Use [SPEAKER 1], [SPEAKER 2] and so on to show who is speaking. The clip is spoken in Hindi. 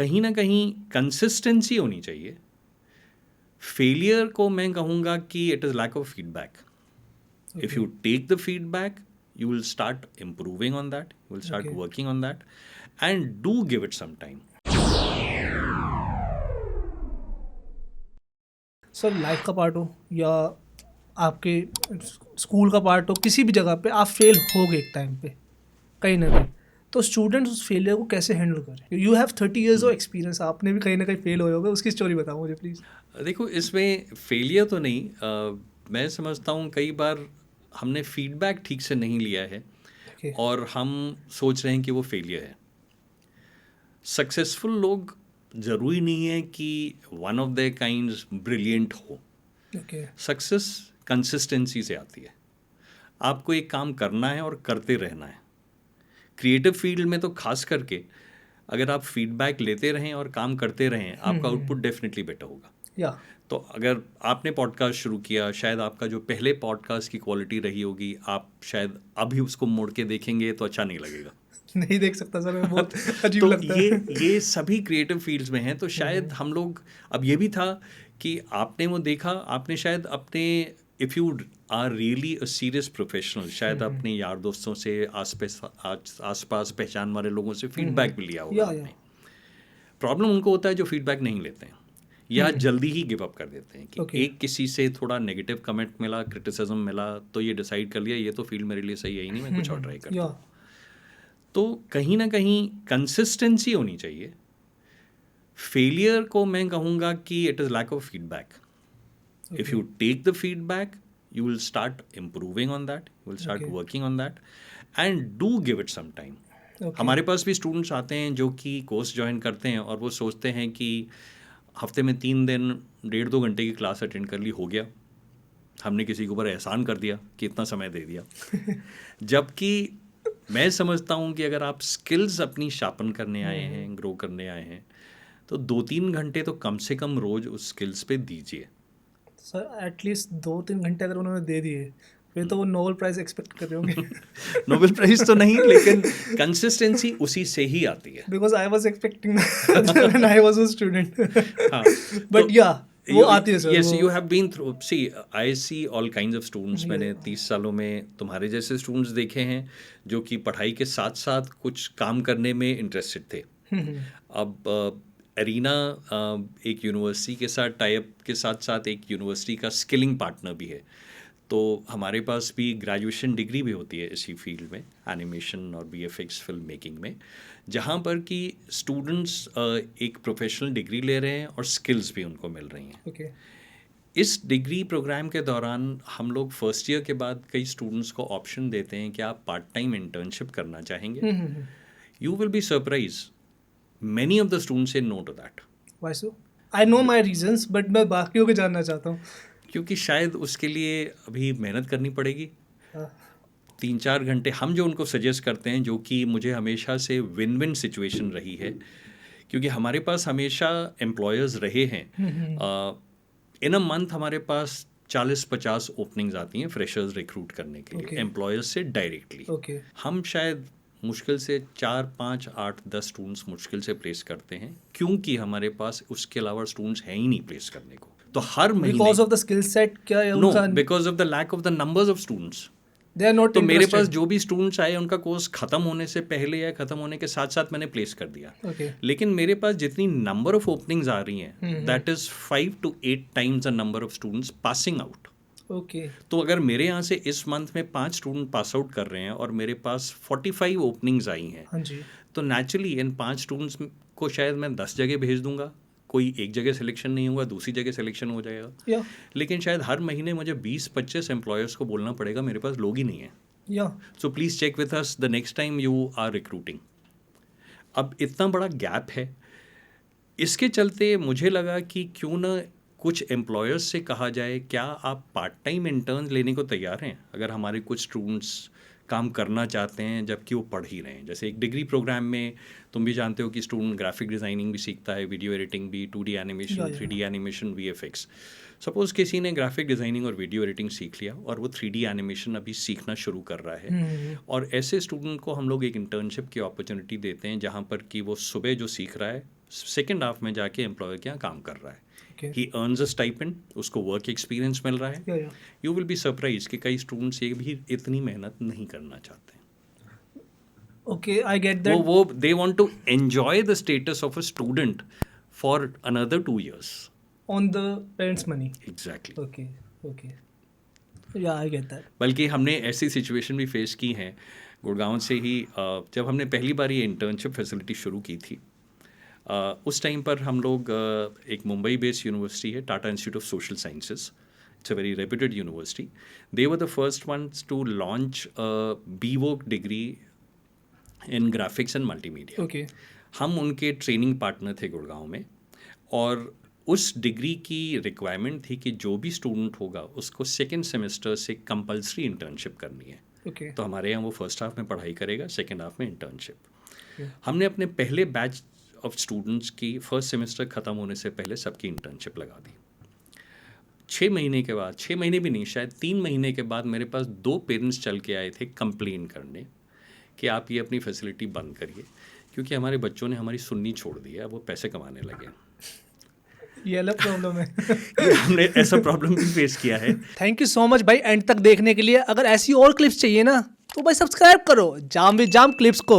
[SPEAKER 1] कहीं ना कहीं कंसिस्टेंसी होनी चाहिए। फेलियर को मैं कहूँगा कि it is lack of feedback. If you take the feedback, you will start improving on that, you will start working on that, and do give it some time.
[SPEAKER 2] Sir life का पार्ट हो या आपके स्कूल का पार्ट हो, किसी भी जगह पे आप फेल हो गए एक टाइम पे कहीं ना कहीं, तो स्टूडेंट्स उस फेलियर को कैसे हैंडल करें? You have 30 years of experience, आपने भी कहीं ना कहीं फेल हुए होगे, उसकी स्टोरी बताओ मुझे प्लीज़।
[SPEAKER 1] देखो, इसमें फेलियर तो नहीं, मैं समझता हूँ कई बार हमने फीडबैक ठीक से नहीं लिया है
[SPEAKER 2] ओके
[SPEAKER 1] और हम सोच रहे हैं कि वो फेलियर है। सक्सेसफुल लोग ज़रूरी नहीं है कि one of the kinds brilliant हो।
[SPEAKER 2] ओके
[SPEAKER 1] सक्सेस कंसिस्टेंसी से आती है। आपको एक काम करना है और करते रहना है। क्रिएटिव फील्ड में तो खास करके अगर आप फीडबैक लेते रहें और काम करते रहें, आपका आउटपुट डेफिनेटली बेटर होगा।
[SPEAKER 2] या
[SPEAKER 1] तो अगर आपने पॉडकास्ट शुरू किया, शायद आपका जो पहले पॉडकास्ट की क्वालिटी रही होगी, आप शायद अभी उसको मोड़ के देखेंगे तो अच्छा नहीं लगेगा।
[SPEAKER 2] नहीं देख सकता सर, बहुत अजीब
[SPEAKER 1] तो
[SPEAKER 2] लगता है।
[SPEAKER 1] ये सभी क्रिएटिव फील्ड्स में हैं। तो शायद हम लोग, अब ये भी था कि आपने वो देखा, आपने शायद अपने, if you are really a serious professional, शायद अपने यार दोस्तों से, आसपास पहचान वाले लोगों से फीडबैक भी लिया होगा
[SPEAKER 2] या
[SPEAKER 1] आपने। प्रॉब्लम उनको होता है जो फीडबैक नहीं लेते हैं या जल्दी ही गिव अप कर देते हैं कि
[SPEAKER 2] Okay.
[SPEAKER 1] एक किसी से थोड़ा नेगेटिव कमेंट मिला, क्रिटिसिज्म मिला, तो ये डिसाइड कर लिया ये तो फील्ड मेरे लिए सही है ही नहीं, मैं कुछ और ट्राई करता
[SPEAKER 2] या
[SPEAKER 1] हूँ। तो कहीं ना कहीं कंसिस्टेंसी होनी चाहिए। फेलियर को मैं कहूँगा कि it is lack of feedback. If you take the feedback, you will start improving on that, you will start working on that, and do give it some time. हमारे पास भी स्टूडेंट्स आते हैं जो कि कोर्स ज्वाइन करते हैं और वो सोचते हैं कि हफ्ते में 3 दिन 1.5-2 घंटे की क्लास अटेंड कर ली, हो गया, हमने किसी के ऊपर एहसान कर दिया कि इतना समय दे दिया। जबकि मैं समझता हूँ कि अगर आप स्किल्स अपनी शार्पन करने आए हैं, ग्रो करने आए हैं, तो 2-3 घंटे तो कम से कम रोज़ उस स्किल्स पे दीजिए।
[SPEAKER 2] सर एटलीस्ट 2-3 घंटे अगर उन्होंने दे दिए फिर तो वो नोबेल प्राइज एक्सपेक्ट कर रहे होंगे।
[SPEAKER 1] नोबेल प्राइज तो नहीं, लेकिन कंसिस्टेंसी उसी से ही आती है।
[SPEAKER 2] Because I was expecting when I was a student.
[SPEAKER 1] हाँ,
[SPEAKER 2] बट या वो आती है sir.
[SPEAKER 1] Yes, you have been through, see I see all kinds of students. मैंने 30 सालों में तुम्हारे जैसे स्टूडेंट्स देखे हैं जो कि पढ़ाई के साथ साथ कुछ काम करने में इंटरेस्टेड थे। अब एरिना एक यूनिवर्सिटी के साथ टाइप के साथ साथ एक यूनिवर्सिटी का स्किलिंग पार्टनर भी है। तो हमारे पास भी ग्रेजुएशन डिग्री भी होती है इसी फील्ड में, एनिमेशन और VFX फिल्म मेकिंग में, जहाँ पर कि स्टूडेंट्स एक प्रोफेशनल डिग्री ले रहे हैं और स्किल्स भी उनको मिल रही हैं।
[SPEAKER 2] ओके
[SPEAKER 1] इस डिग्री प्रोग्राम के दौरान हम लोग फर्स्ट ईयर के बाद कई स्टूडेंट्स को ऑप्शन देते हैं कि आप पार्ट टाइम इंटर्नशिप करना चाहेंगे। You will be surprise, many of the students say no to that.
[SPEAKER 2] Why so? I know my reasons but मैं बाकियों को जानना चाहता हूँ।
[SPEAKER 1] क्योंकि शायद उसके लिए अभी मेहनत करनी पड़ेगी।
[SPEAKER 2] हाँ।
[SPEAKER 1] 3-4 घंटे हम जो उनको सजेस्ट करते हैं, जो कि मुझे हमेशा से विन विन सिचुएशन रही है, क्योंकि हमारे पास हमेशा एम्प्लॉयर्स रहे हैं। इन अ मंथ हमारे पास 40-50 ओपनिंग्स आती हैं फ्रेशर्स रिक्रूट करने के लिए एम्प्लॉयर्स से डायरेक्टली।
[SPEAKER 2] ओके
[SPEAKER 1] हम शायद मुश्किल से 4, 5, 8, 10 स्टूडेंट्स मुश्किल से प्लेस करते हैं, क्योंकि हमारे पास उसके अलावा स्टूडेंट्स हैं ही नहीं प्लेस करने को। तो हर महीने,
[SPEAKER 2] because of the skill set क्या है
[SPEAKER 1] नो,
[SPEAKER 2] उनका?
[SPEAKER 1] Because of the lack of the numbers of students.
[SPEAKER 2] They are not
[SPEAKER 1] तो मेरे
[SPEAKER 2] इंटरेस्टेड।
[SPEAKER 1] पास जो भी स्टूडेंट्स आए उनका कोर्स ख़त्म होने से पहले या ख़त्म होने के साथ साथ मैंने प्लेस कर दिया।
[SPEAKER 2] ओके
[SPEAKER 1] लेकिन मेरे पास जितनी नंबर ऑफ ओपनिंग्स आ रही हैं, that is 5 to 8 times the number of students passing out.
[SPEAKER 2] Okay
[SPEAKER 1] तो अगर मेरे यहाँ से इस मंथ में 5 स्टूडेंट पास आउट कर रहे हैं और मेरे पास 45 ओपनिंग्स आई हैं,
[SPEAKER 2] हाँ जी
[SPEAKER 1] तो नेचुरली इन 5 स्टूडेंट्स को शायद मैं 10 जगह भेज दूंगा, कोई एक जगह सिलेक्शन नहीं होगा, दूसरी जगह सिलेक्शन हो जाएगा।
[SPEAKER 2] या
[SPEAKER 1] लेकिन शायद हर महीने मुझे 20-25 एम्प्लॉयर्स को बोलना पड़ेगा मेरे पास लोग ही नहीं है,
[SPEAKER 2] या
[SPEAKER 1] so please check with us the next time you are recruiting. अब इतना बड़ा गैप है, इसके चलते मुझे लगा कि क्यों ना कुछ एम्प्लॉयर्स से कहा जाए, क्या आप पार्ट टाइम इंटर्न लेने को तैयार हैं अगर हमारे कुछ स्टूडेंट्स काम करना चाहते हैं जबकि वो पढ़ ही रहे हैं। जैसे एक डिग्री प्रोग्राम में तुम भी जानते हो कि स्टूडेंट ग्राफिक डिज़ाइनिंग भी सीखता है, वीडियो एडिटिंग भी, 2D animation, 3D animation, VFX। Suppose किसी ने ग्राफिक डिज़ाइनिंग और वीडियो एडिटिंग सीख लिया और वो 3D एनिमेशन अभी सीखना शुरू कर रहा है, और ऐसे स्टूडेंट को हम लोग एक इंटर्नशिप की अपॉर्चुनिटी देते हैं जहाँ पर कि वो सुबह जो सीख रहा है सेकेंड हाफ में जाके एम्प्लॉयर के यहाँ काम कर रहा है.
[SPEAKER 2] Okay.
[SPEAKER 1] ही अर्न्स अ स्टाइपेंड, उसको वर्क एक्सपीरियंस मिल रहा है.
[SPEAKER 2] Yeah, yeah.
[SPEAKER 1] You will be surprise कि कई स्टूडेंट्स ये भी इतनी मेहनत नहीं करना चाहते.
[SPEAKER 2] Okay, I get that.
[SPEAKER 1] वो they want to enjoy the status of a student for another 2 years.
[SPEAKER 2] On the parents' money.
[SPEAKER 1] Exactly.
[SPEAKER 2] Okay, okay. Yeah, I get that.
[SPEAKER 1] बल्कि हमने ऐसी सिचुएशन भी फेस की हैं गुड़गांव से ही. जब हमने पहली बार ये इंटर्नशिप फैसिलिटी शुरू की थी, उस टाइम पर हम लोग एक मुंबई बेस्ड यूनिवर्सिटी है, Tata institute of social sciences. It's a very reputed university. They were the first ones to launch BVoc degree in graphics and multimedia.
[SPEAKER 2] Okay.
[SPEAKER 1] हम उनके ट्रेनिंग पार्टनर थे गुड़गांव में, और उस डिग्री की रिक्वायरमेंट थी कि जो भी स्टूडेंट होगा उसको सेकेंड सेमेस्टर से कंपलसरी इंटर्नशिप करनी है.
[SPEAKER 2] Okay.
[SPEAKER 1] तो हमारे यहाँ वो फर्स्ट हाफ में पढ़ाई करेगा, सेकेंड हाफ में इंटर्नशिप.
[SPEAKER 2] Yeah.
[SPEAKER 1] हमने अपने पहले बैच ऑफ स्टूडेंट्स की फर्स्ट सेमेस्टर ख़त्म होने से पहले सबकी इंटर्नशिप लगा दी. 6 महीने के बाद, 6 महीने भी नहीं, शायद 3 महीने के बाद मेरे पास 2 पेरेंट्स चल के आए थे कंप्लेन करने कि आप ये अपनी फैसिलिटी बंद करिए, क्योंकि हमारे बच्चों ने हमारी सुननी छोड़ दी है, अब वो पैसे कमाने लगे.
[SPEAKER 2] ये अलग प्रॉब्लम है.
[SPEAKER 1] ये हमने ऐसा प्रॉब्लम भी फेस किया है.
[SPEAKER 2] थैंक यू सो मच भाई एंड तक देखने के लिए. अगर ऐसी और क्लिप्स चाहिए ना तो भाई सब्सक्राइब करो जाम विद जाम क्लिप्स को.